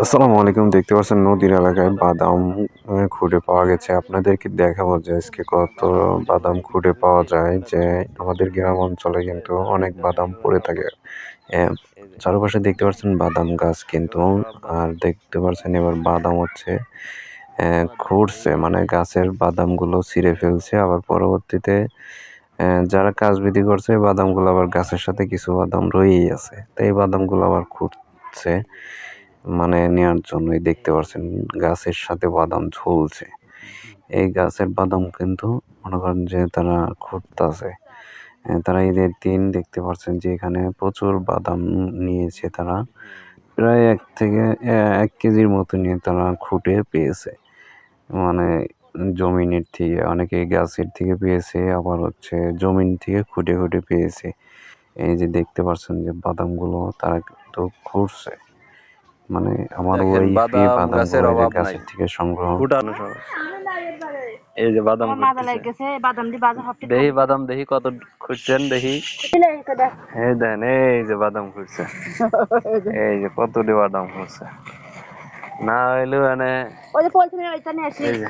আসসালামু আলাইকুম। দেখতে পাচ্ছেন নদীর এলাকায় বাদাম খুঁড়ে পাওয়া গেছে। আপনাদেরকে দেখাবো যে আজকে কত বাদাম খুঁড়ে পাওয়া যায়। যে আমাদের গ্রাম অঞ্চলে কিন্তু অনেক বাদাম পড়ে থাকে। অ্যা চারপাশে দেখতে পাচ্ছেন বাদাম গাছ কিন্তু। আর দেখতে পাচ্ছেন এবার বাদাম হচ্ছে খুঁড়ছে, মানে গাছের বাদামগুলো ছিঁড়ে ফেলছে। আবার পরবর্তীতে যারা কাজবিধি করছে বাদামগুলো আবার গাছের সাথে কিছু বাদাম রয়েই আছে। তো এই বাদামগুলো আবার খুঁড়ছে, মানে নেওয়ার জন্যই দেখতে পাচ্ছেন গাছের সাথে বাদাম ঝুলছে। এই গাছের বাদাম কিন্তু মনে করেন যে তারা খুঁড়তাছে। তারা ঈদের দিন দেখতে পাচ্ছেন যে এখানে প্রচুর বাদাম নিয়েছে তারা। প্রায় ১ থেকে ১ কেজির মতো নিয়ে তারা খুঁটে পেয়েছে। মানে জমিনের থেকে, অনেকে গাছের থেকে পেয়েছে, আবার হচ্ছে জমিন থেকে খুঁটে পেয়েছে। এই যে দেখতে পাচ্ছেন যে বাদামগুলো তারা কিন্তু খুঁড়ছে। মানে আমার দেখেন ওয়াইফই বাদাম গাছের বাদামগুলো এই যে অভাব নাই, গাছের থেকে সংগ্রহ। ফুটানো সহ। এই যে বাদাম দেখি, বাদাম দেখি কত খুঁজছেন দেখি। এই দেন, এই যে বাদাম খুঁজছে, এই যে কতটি বাদাম খুঁজছে। না হইলেও মানে এই যে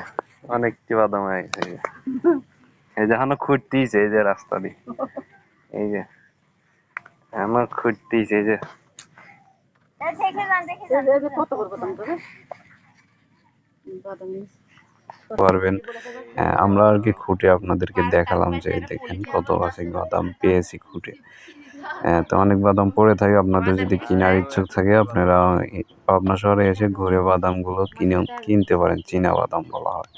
অনেকটি বাদাম হয়ে গেছে। এই যে এখনো খুঁজতেইছে, এই যে রাস্তা দিয়ে, এই যে আমার খুঁজতেইছে, এই যে পারবেন। আমরা আর কি খুঁটে আপনাদেরকে দেখালাম যে দেখেন কত গাছে বাদাম পেয়েছি খুঁটে। তো অনেক বাদাম পড়ে থাকে। আপনাদের যদি কেনার ইচ্ছুক থাকে আপনারা পাবনা শহরে এসে ঘুরে বাদামগুলো কিনতে পারেন। চীনা বাদাম বলা হয়।